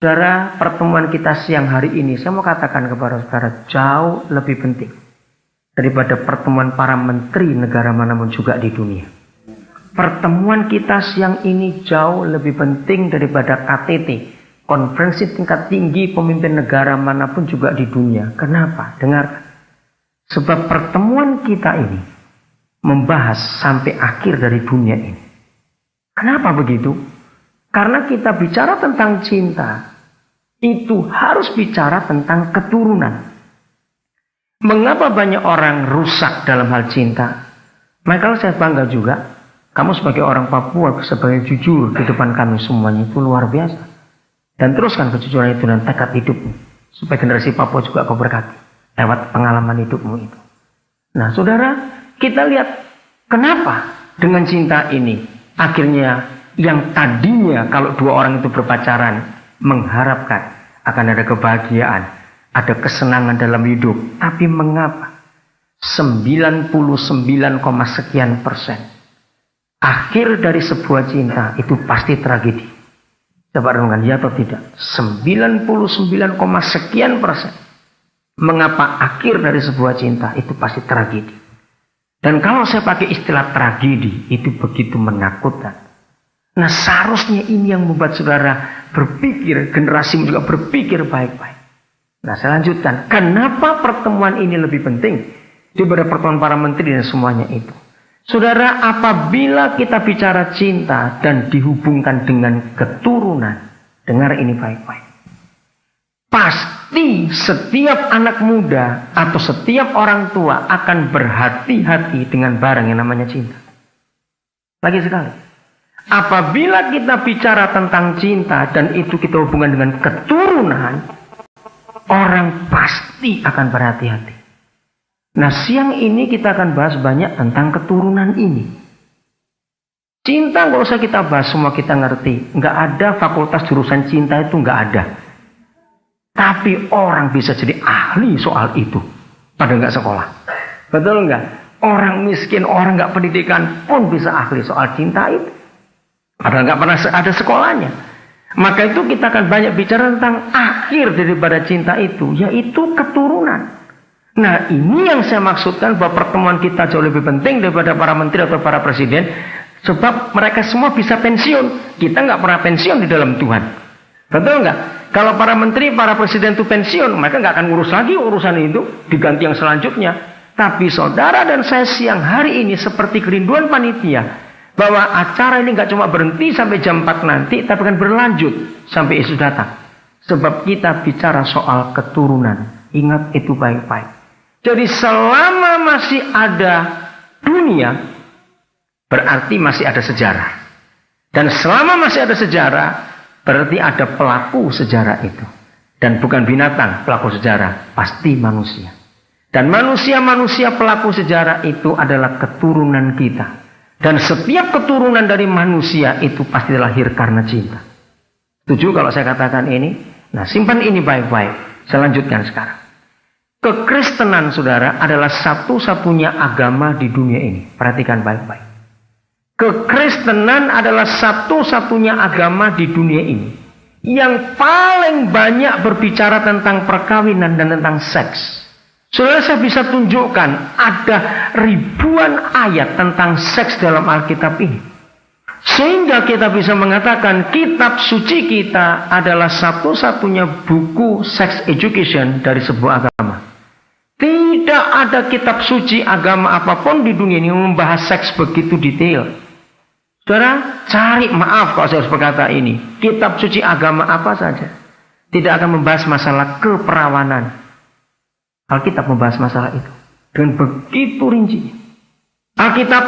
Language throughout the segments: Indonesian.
Saudara, pertemuan kita siang hari ini, saya mau katakan kepada saudara, jauh lebih penting daripada pertemuan para menteri negara manapun juga di dunia. Pertemuan kita siang ini jauh lebih penting daripada KTT, konferensi tingkat tinggi pemimpin negara manapun juga di dunia. Kenapa? Dengar. Sebab pertemuan kita ini membahas sampai akhir dari dunia ini. Kenapa begitu? Karena kita bicara tentang cinta, itu harus bicara tentang keturunan. Mengapa banyak orang rusak dalam hal cinta? Maka saya bangga juga, kamu sebagai orang Papua, sebagai jujur di depan kami semuanya, itu luar biasa. Dan teruskan kejujuran itu dan tekad hidupmu, supaya generasi Papua juga kau berkati lewat pengalaman hidupmu itu. Nah saudara, kita lihat kenapa dengan cinta ini akhirnya yang tadinya kalau dua orang itu berpacaran mengharapkan akan ada kebahagiaan, ada kesenangan dalam hidup, tapi mengapa 99, sekian persen akhir dari sebuah cinta itu pasti tragedi? Coba renungkan, ya atau tidak? 99, sekian persen mengapa akhir dari sebuah cinta itu pasti tragedi. Dan kalau saya pakai istilah tragedi, itu begitu menakutkan. Nah seharusnya ini yang membuat saudara berpikir, generasi juga berpikir baik-baik. Nah saya lanjutkan, kenapa pertemuan ini lebih penting daripada pertemuan para menteri dan semuanya itu? Saudara, apabila kita bicara cinta dan dihubungkan dengan keturunan, dengar ini baik-baik. Pasti setiap anak muda atau setiap orang tua akan berhati-hati dengan barang yang namanya cinta. Lagi sekali. Apabila kita bicara tentang cinta dan itu kita hubungkan dengan keturunan, orang pasti akan berhati-hati. Nah siang ini kita akan bahas banyak tentang keturunan ini. Cinta nggak usah kita bahas, semua kita ngerti. Nggak ada fakultas jurusan cinta itu, nggak ada. Tapi orang bisa jadi ahli soal itu, padahal nggak sekolah. Betul nggak? Orang miskin, orang nggak pendidikan pun bisa ahli soal cinta itu, padahal nggak pernah ada sekolahnya. Maka itu kita akan banyak bicara tentang akhir daripada cinta itu, yaitu keturunan. Nah ini yang saya maksudkan bahwa pertemuan kita jauh lebih penting daripada para menteri atau para presiden, sebab mereka semua bisa pensiun. Kita nggak pernah pensiun di dalam Tuhan. Betul nggak? Kalau para menteri, para presiden itu pensiun, mereka nggak akan ngurus lagi urusan itu, diganti yang selanjutnya. Tapi saudara dan saya siang hari ini seperti kerinduan panitia, bahwa acara ini nggak cuma berhenti sampai jam 4 nanti, tapi akan berlanjut sampai Yesus datang. Sebab kita bicara soal keturunan. Ingat itu baik-baik. Jadi selama masih ada dunia, berarti masih ada sejarah. Dan selama masih ada sejarah, berarti ada pelaku sejarah itu. Dan bukan binatang pelaku sejarah, pasti manusia. Dan manusia-manusia pelaku sejarah itu adalah keturunan kita. Dan setiap keturunan dari manusia itu pasti lahir karena cinta. Setuju kalau saya katakan ini? Nah simpan ini baik-baik. Saya lanjutkan sekarang. Kekristenan saudara adalah satu-satunya agama di dunia ini. Perhatikan baik-baik. Kekristenan adalah satu-satunya agama di dunia ini yang paling banyak berbicara tentang perkawinan dan tentang seks. Saudara, saya bisa tunjukkan ada ribuan ayat tentang seks dalam Alkitab ini. Sehingga kita bisa mengatakan kitab suci kita adalah satu-satunya buku sex education dari sebuah agama. Tidak ada kitab suci agama apapun di dunia ini yang membahas seks begitu detail. Saudara, cari, maaf kalau saya harus berkata ini, kitab suci agama apa saja tidak akan membahas masalah keperawanan. Alkitab membahas masalah itu dengan begitu rinci. Alkitab,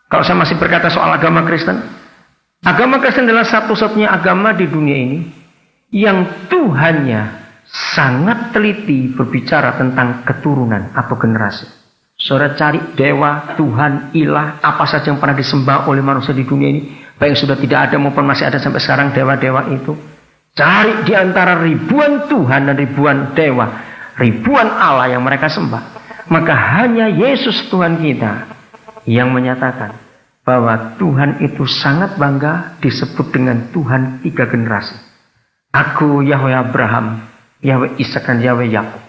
kalau saya masih berkata soal agama Kristen adalah satu-satunya agama di dunia ini yang Tuhannya sangat teliti berbicara tentang keturunan atau generasi. Saudara cari dewa, Tuhan, ilah, apa saja yang pernah disembah oleh manusia di dunia ini, baik yang sudah tidak ada maupun masih ada sampai sekarang dewa-dewa itu. Cari di antara ribuan Tuhan dan ribuan dewa, ribuan Allah yang mereka sembah. Maka hanya Yesus Tuhan kita yang menyatakan bahwa Tuhan itu sangat bangga disebut dengan Tuhan 3 generasi. Aku Yahweh Abraham, Yahweh Ishak dan Yahweh Yakub.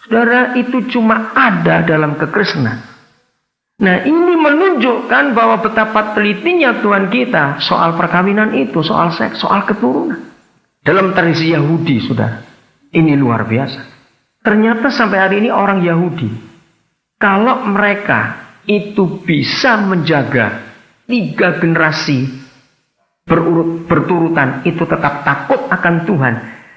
Saudara, itu cuma ada dalam kekristenan. Nah, ini menunjukkan bahwa betapa telitinya Tuhan kita soal perkawinan itu, soal seks, soal keturunan. Dalam tradisi Yahudi, saudara, ini luar biasa. Ternyata sampai hari ini orang Yahudi, kalau mereka itu bisa menjaga 3 generasi berturutan, itu tetap takut akan Tuhan.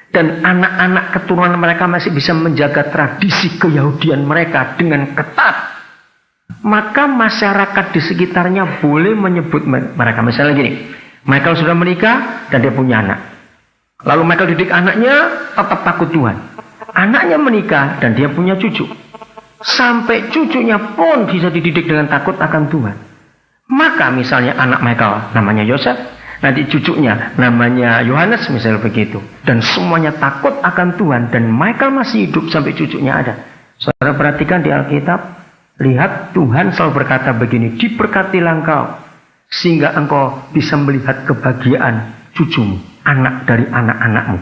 Dan anak-anak keturunan mereka masih bisa menjaga tradisi keyahudian mereka dengan ketat. Maka masyarakat di sekitarnya boleh menyebut mereka. Misalnya gini, Michael sudah menikah dan dia punya anak. Lalu Michael didik anaknya tetap takut Tuhan. Anaknya menikah dan dia punya cucu. Sampai cucunya pun bisa dididik dengan takut akan Tuhan. Maka misalnya anak Michael namanya Yosef, nanti cucunya namanya Yohanes misalnya begitu. Dan semuanya takut akan Tuhan. Dan Michael masih hidup sampai cucunya ada. Saudara perhatikan di Alkitab. Lihat Tuhan selalu berkata begini. Diberkatilah engkau. Sehingga engkau bisa melihat kebahagiaan cucumu. Anak dari anak-anakmu.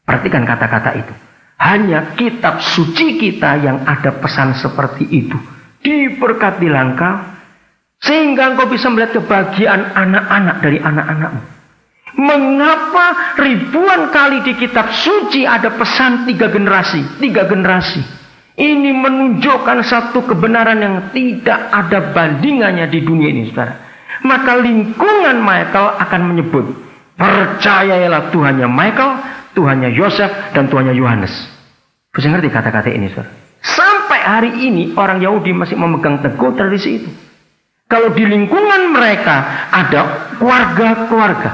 Perhatikan kata-kata itu. Hanya kitab suci kita yang ada pesan seperti itu. Diberkatilah engkau. Sehingga engkau bisa melihat kebahagiaan anak-anak dari anak-anakmu. Mengapa ribuan kali di kitab suci ada pesan 3 generasi? 3 generasi. Ini menunjukkan satu kebenaran yang tidak ada bandingannya di dunia ini, saudara. Maka lingkungan Michael akan menyebut, percayalah Tuhannya Michael, Tuhannya Yosef, dan Tuhannya Yohanes. Bisa ngerti kata-kata ini, saudara? Sampai hari ini orang Yahudi masih memegang teguh tradisi itu. Kalau di lingkungan mereka ada keluarga-keluarga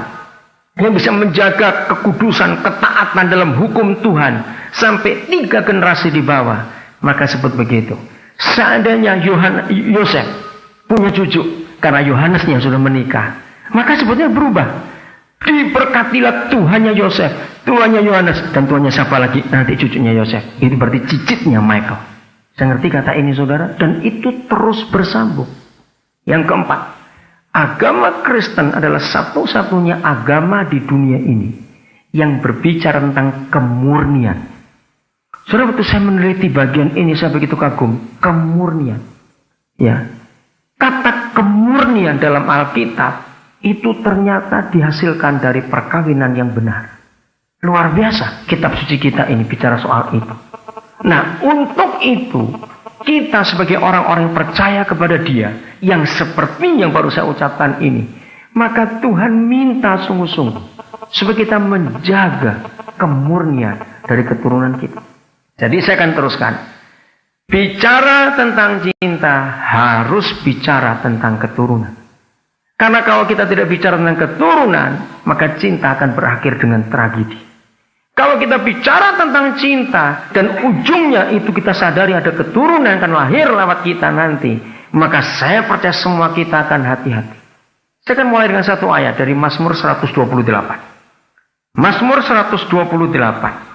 yang bisa menjaga kekudusan, ketaatan dalam hukum Tuhan sampai 3 generasi di bawah, maka sebut begitu. Seandainya Yosef punya cucu karena Yohanesnya sudah menikah, maka sebutnya berubah. Diberkatilah Tuhannya Yosef, Tuhannya Yohanes, dan Tuhannya siapa lagi? Nanti cucunya Yosef. Itu berarti cicitnya Michael. Saya ngerti kata ini, saudara? Dan itu terus bersambung. Yang keempat, agama Kristen adalah satu-satunya agama di dunia ini yang berbicara tentang kemurnian. Saudara, waktu saya meneliti bagian ini, saya begitu kagum. Kemurnian. Ya. Kata kemurnian dalam Alkitab itu ternyata dihasilkan dari perkawinan yang benar. Luar biasa, kitab suci kita ini bicara soal itu. Nah, untuk itu kita sebagai orang-orang yang percaya kepada Dia, yang seperti yang baru saya ucapkan ini, maka Tuhan minta sungguh-sungguh supaya kita menjaga kemurnian dari keturunan kita. Jadi saya akan teruskan. Bicara tentang cinta harus bicara tentang keturunan. Karena kalau kita tidak bicara tentang keturunan, maka cinta akan berakhir dengan tragedi. Kalau kita bicara tentang cinta dan ujungnya itu kita sadari ada keturunan yang akan lahir lewat kita nanti, maka saya percaya semua kita akan hati-hati. Saya akan mulai dengan satu ayat dari Mazmur 128. Mazmur 128.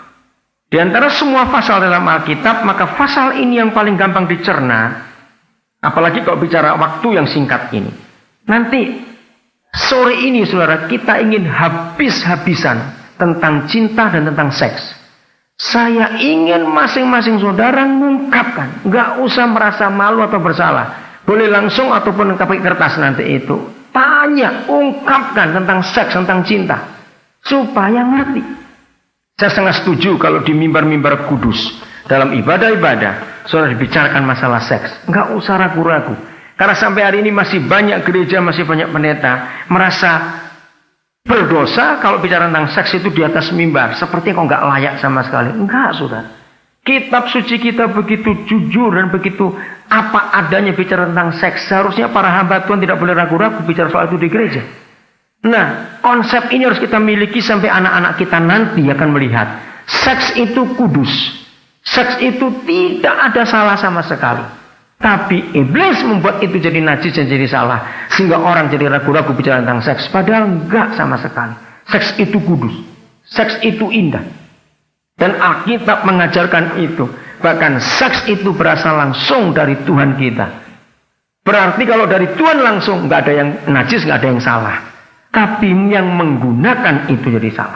Di antara semua pasal dalam Alkitab, maka pasal ini yang paling gampang dicerna, apalagi kalau bicara waktu yang singkat ini. Nanti sore ini, saudara, kita ingin habis-habisan tentang cinta dan tentang seks. Saya ingin masing-masing saudara mengungkapkan. Gak usah merasa malu atau bersalah. Boleh langsung ataupun pakai kertas nanti itu. Tanya, ungkapkan tentang seks, tentang cinta. Supaya ngerti. Saya sangat setuju kalau di mimbar-mimbar kudus. Dalam ibadah-ibadah, saudara dibicarakan masalah seks. Gak usah ragu-ragu. Karena sampai hari ini masih banyak gereja, masih banyak pendeta merasa berdosa kalau bicara tentang seks itu di atas mimbar. Sepertinya kok nggak layak sama sekali. Enggak, saudara. Kitab suci kita begitu jujur dan begitu apa adanya bicara tentang seks. Seharusnya para hamba Tuhan tidak boleh ragu-ragu bicara soal itu di gereja. Nah, konsep ini harus kita miliki sampai anak-anak kita nanti akan melihat. Seks itu kudus. Seks itu tidak ada salah sama sekali. Tapi iblis membuat itu jadi najis dan jadi salah. Sehingga orang jadi ragu-ragu bicara tentang seks. Padahal enggak sama sekali. Seks itu kudus. Seks itu indah. Dan Alkitab mengajarkan itu. Bahkan seks itu berasal langsung dari Tuhan kita. Berarti kalau dari Tuhan langsung, enggak ada yang najis, enggak ada yang salah. Tapi yang menggunakan itu jadi salah.